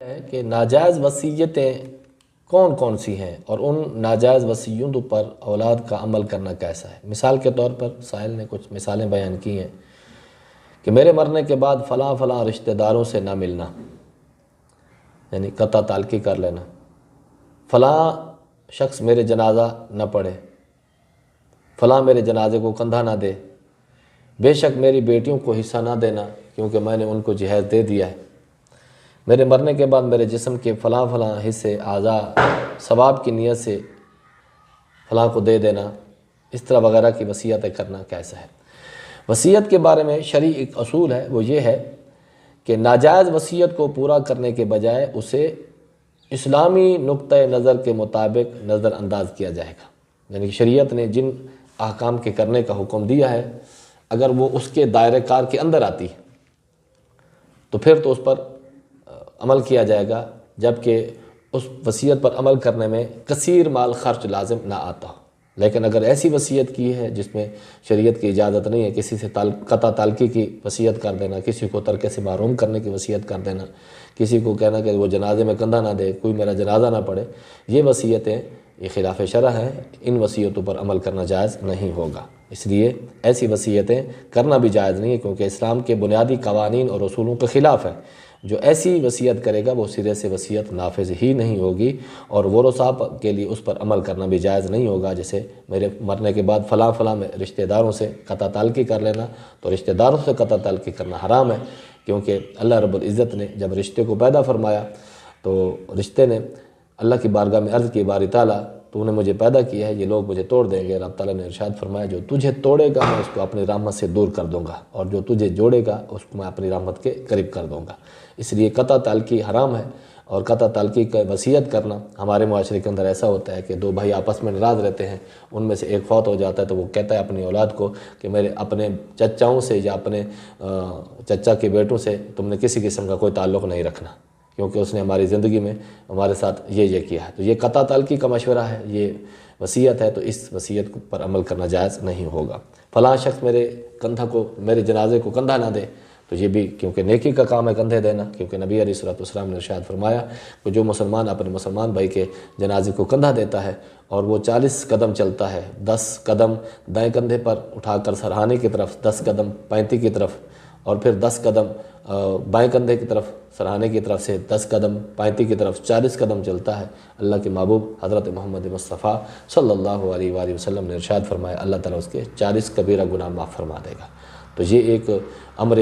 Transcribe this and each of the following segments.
ہے کہ ناجائز وصیتیں کون کون سی ہیں اور ان ناجائز وصیتوں پر اولاد کا عمل کرنا کیسا ہے۔ مثال کے طور پر سائل نے کچھ مثالیں بیان کی ہیں کہ میرے مرنے کے بعد فلاں فلاں رشتہ داروں سے نہ ملنا، یعنی قطع تعلقی کر لینا، فلاں شخص میرے جنازہ نہ پڑھے، فلاں میرے جنازے کو کندھا نہ دے، بے شک میری بیٹیوں کو حصہ نہ دینا کیونکہ میں نے ان کو جہیز دے دیا ہے، میرے مرنے کے بعد میرے جسم کے فلاں فلاں حصے اعضاء ثواب کی نیت سے فلاں کو دے دینا، اس طرح وغیرہ کی وصیتیں کرنا کیسا ہے۔ وصیت کے بارے میں شرعی ایک اصول ہے، وہ یہ ہے کہ ناجائز وصیت کو پورا کرنے کے بجائے اسے اسلامی نقطہ نظر کے مطابق نظر انداز کیا جائے گا، یعنی کہ شریعت نے جن احکام کے کرنے کا حکم دیا ہے اگر وہ اس کے دائرہ کار کے اندر آتی ہے تو پھر تو اس پر عمل کیا جائے گا، جبکہ اس وصیت پر عمل کرنے میں کثیر مال خرچ لازم نہ آتا ہو۔ لیکن اگر ایسی وصیت کی ہے جس میں شریعت کی اجازت نہیں ہے، کسی سے قطع تعلقی کی وصیت کر دینا، کسی کو ترک سے محروم کرنے کی وصیت کر دینا، کسی کو کہنا کہ وہ جنازے میں کندھا نہ دے، کوئی میرا جنازہ نہ پڑھے، یہ وصیتیں یہ خلاف شرع ہیں، ان وصیتوں پر عمل کرنا جائز نہیں ہوگا۔ اس لیے ایسی وصیتیں کرنا بھی جائز نہیں ہے، کیونکہ اسلام کے بنیادی قوانین اور اصولوں کے خلاف ہے۔ جو ایسی وصیت کرے گا وہ سرے سے وصیت نافذ ہی نہیں ہوگی، اور ورثاء کے لیے اس پر عمل کرنا بھی جائز نہیں ہوگا۔ جیسے میرے مرنے کے بعد فلاں فلاں میں رشتہ داروں سے قطع تعلقی کر لینا، تو رشتہ داروں سے قطع تعلقی کرنا حرام ہے، کیونکہ اللہ رب العزت نے جب رشتے کو پیدا فرمایا تو رشتے نے اللہ کی بارگاہ میں عرض کی، باری تعالیٰ تو نے مجھے پیدا کیا ہے، یہ لوگ مجھے توڑ دیں گے۔ رب تعالیٰ نے ارشاد فرمایا جو تجھے توڑے گا میں اس کو اپنی رحمت سے دور کر دوں گا، اور جو تجھے جوڑے گا اس کو میں اپنی رحمت کے قریب کر دوں گا۔ اس لیے قطع تعلقی حرام ہے، اور قطع تعلقی کا وصیت کرنا ہمارے معاشرے کے اندر ایسا ہوتا ہے کہ دو بھائی آپس میں ناراض رہتے ہیں، ان میں سے ایک فوت ہو جاتا ہے تو وہ کہتا ہے اپنی اولاد کو کہ میرے اپنے چچاؤں سے یا اپنے چچا کے بیٹوں سے تم نے کسی قسم کا کوئی تعلق نہیں رکھنا، کیونکہ اس نے ہماری زندگی میں ہمارے ساتھ یہ کیا ہے۔ تو یہ قطع تعلقی کا مشورہ ہے، یہ وصیت ہے، تو اس وصیت پر عمل کرنا جائز نہیں ہوگا۔ فلاں شخص میرے جنازے کو کندھا نہ دے، تو یہ بھی کیونکہ نیکی کا کام ہے کندھے دینا، کیونکہ نبی علیہ الصلوۃ والسلام نے ارشاد فرمایا کہ جو مسلمان اپنے مسلمان بھائی کے جنازے کو کندھا دیتا ہے اور وہ 40 قدم چلتا ہے، 10 قدم دائیں کندھے پر اٹھا کر سرہانے کی طرف، 10 قدم پینتی کی طرف، اور پھر 10 قدم بائیں کندھے کی طرف سرہانے کی طرف سے 10 قدم پینتی کی طرف 40 قدم چلتا ہے، اللہ کے محبوب حضرت محمد مصطفیٰ صلی اللہ علیہ وآلہ وسلم نے ارشاد فرمایا اللہ تعالیٰ اس کے 40 کبیرہ گناہ معاف فرما دے گا۔ تو یہ ایک امر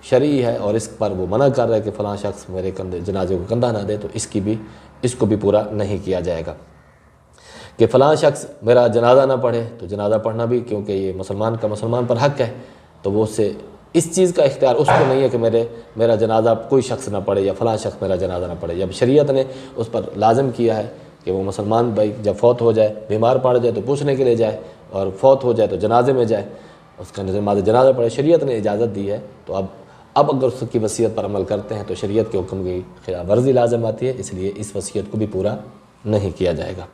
شرعی ہے، اور اس پر وہ منع کر رہا ہے کہ فلاں شخص میرے جنازے کو کندھا نہ دے، تو اس کو بھی پورا نہیں کیا جائے گا۔ کہ فلاں شخص میرا جنازہ نہ پڑھے، تو جنازہ پڑھنا بھی کیونکہ یہ مسلمان پر حق ہے، تو وہ سے اس چیز کا اختیار اس کو نہیں ہے کہ میرا جنازہ کوئی شخص نہ پڑھے یا فلاں شخص میرا جنازہ نہ پڑھے۔ جب شریعت نے اس پر لازم کیا ہے کہ وہ مسلمان بھائی جب فوت ہو جائے، بیمار پڑ جائے تو پوچھنے کے لیے جائے، اور فوت ہو جائے تو جنازے میں جائے، اس کا جنازہ پڑھے، شریعت نے اجازت دی ہے، تو اب اگر اس کی وصیت پر عمل کرتے ہیں تو شریعت کے حکم کی خلاف ورزی لازم آتی ہے، اس لیے اس وصیت کو بھی پورا نہیں کیا جائے گا۔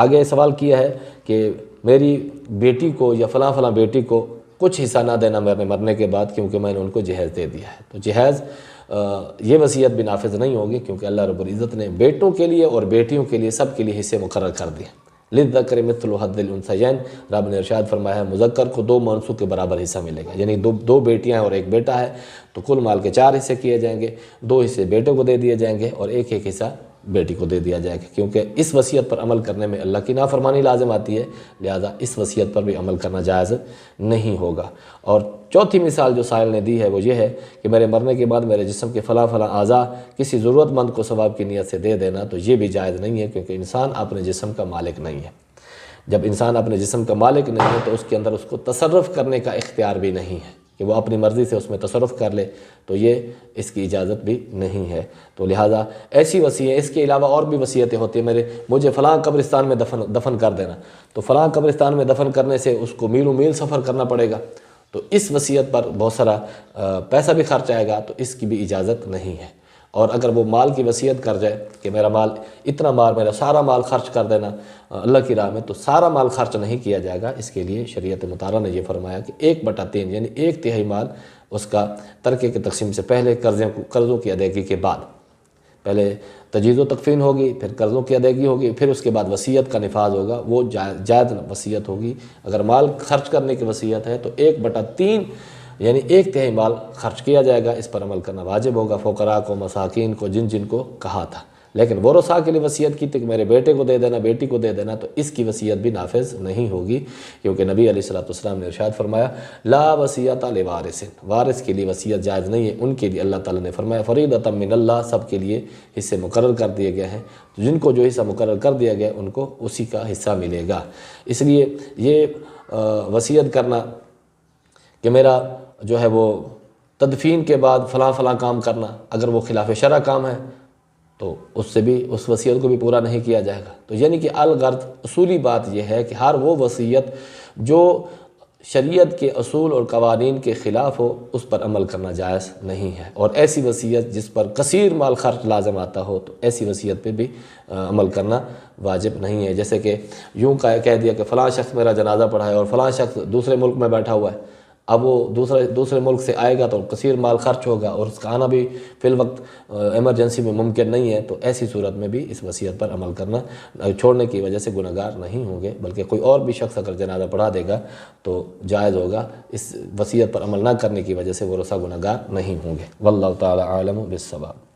آگے سوال کیا ہے کہ میری بیٹی کو یا فلاں فلاں بیٹی کو کچھ حصہ نہ دینا میرے مرنے کے بعد کیونکہ میں نے ان کو جہیز دے دیا ہے، تو جہیز یہ وصیت بھی نافذ نہیں ہوگی، کیونکہ اللہ رب العزت نے بیٹوں کے لیے اور بیٹیوں کے لیے سب کے لیے حصے مقرر کر دیے۔ للذکر مثل حظ الانثیین، رب نے ارشاد فرمایا ہے مذکر کو 2 مؤنثوں کے برابر حصہ ملے گا، یعنی دو بیٹیاں ہیں اور ایک بیٹا ہے تو کل مال کے 4 حصے کیے جائیں گے، 2 حصے بیٹے کو دے دیے جائیں گے اور ایک حصہ بیٹی کو دے دیا جائے گا، کیونکہ اس وصیت پر عمل کرنے میں اللہ کی نافرمانی لازم آتی ہے، لہذا اس وصیت پر بھی عمل کرنا جائز نہیں ہوگا۔ اور چوتھی مثال جو سائل نے دی ہے وہ یہ ہے کہ میرے مرنے کے بعد میرے جسم کے فلاں فلاں اعضاء کسی ضرورت مند کو ثواب کی نیت سے دے دینا، تو یہ بھی جائز نہیں ہے، کیونکہ انسان اپنے جسم کا مالک نہیں ہے۔ جب انسان اپنے جسم کا مالک نہیں ہے تو اس کے اندر اس کو تصرف کرنے کا اختیار بھی نہیں ہے کہ وہ اپنی مرضی سے اس میں تصرف کر لے، تو یہ اس کی اجازت بھی نہیں ہے۔ تو لہٰذا ایسی وصیتیں، اس کے علاوہ اور بھی وصیتیں ہوتی ہیں، مجھے فلاں قبرستان میں دفن کر دینا، تو فلاں قبرستان میں دفن کرنے سے اس کو میلوں میل سفر کرنا پڑے گا، تو اس وصیت پر بہت سارا پیسہ بھی خرچ آئے گا، تو اس کی بھی اجازت نہیں ہے۔ اور اگر وہ مال کی وصیت کر جائے کہ میرا سارا مال خرچ کر دینا اللہ کی راہ میں، تو سارا مال خرچ نہیں کیا جائے گا، اس کے لیے شریعت مطالعہ نے یہ فرمایا کہ 1/3 یعنی 1/3 مال اس کا ترکے کی تقسیم سے پہلے قرضوں کی ادائیگی کے بعد پہلے تجہیز و تکفین ہوگی، پھر قرضوں کی ادائیگی ہوگی، پھر اس کے بعد وصیت کا نفاذ ہوگا، وہ جائز وصیت ہوگی۔ اگر مال خرچ کرنے کی وصیت ہے تو 1/3 یعنی 1/3 مال خرچ کیا جائے گا، اس پر عمل کرنا واجب ہوگا فقراء کو، مساکین کو، جن کو کہا تھا۔ لیکن ورثاء کے لیے وصیت کی تھی کہ میرے بیٹے کو دے دینا، بیٹی کو دے دینا، تو اس کی وصیت بھی نافذ نہیں ہوگی، کیونکہ نبی علیہ الصلوۃ والسلام نے ارشاد فرمایا لا وصیۃ لوارث، وارث کے لیے وصیت جائز نہیں ہے۔ ان کے لیے اللہ تعالیٰ نے فرمایا فریضۃ من اللہ، سب کے لیے حصے مقرر کر دیے گئے ہیں، جن کو جو حصہ مقرر کر دیا گیا ان کو اسی کا حصہ ملے گا۔ اس لیے یہ وصیت کرنا کہ میرا جو ہے وہ تدفین کے بعد فلاں فلاں کام کرنا، اگر وہ خلاف شرع کام ہے تو اس سے بھی اس وصیت کو بھی پورا نہیں کیا جائے گا۔ تو یعنی کہ الغرض اصولی بات یہ ہے کہ ہر وہ وصیت جو شریعت کے اصول اور قوانین کے خلاف ہو اس پر عمل کرنا جائز نہیں ہے، اور ایسی وصیت جس پر کثیر مال خرچ لازم آتا ہو تو ایسی وصیت پہ بھی عمل کرنا واجب نہیں ہے۔ جیسے کہ یوں کہہ دیا کہ فلاں شخص میرا جنازہ پڑھا ہے اور فلاں شخص دوسرے ملک میں بیٹھا ہوا ہے، اب وہ دوسرے ملک سے آئے گا تو کثیر مال خرچ ہوگا اور اس کا آنا بھی فی الوقت ایمرجنسی میں ممکن نہیں ہے، تو ایسی صورت میں بھی اس وصیت پر عمل کرنا چھوڑنے کی وجہ سے گنہگار نہیں ہوں گے، بلکہ کوئی اور بھی شخص اگر جنازہ پڑھا دے گا تو جائز ہوگا، اس وصیت پر عمل نہ کرنے کی وجہ سے ورثہ گنہگار نہیں ہوں گے۔ واللہ تعالی عالم بالصواب۔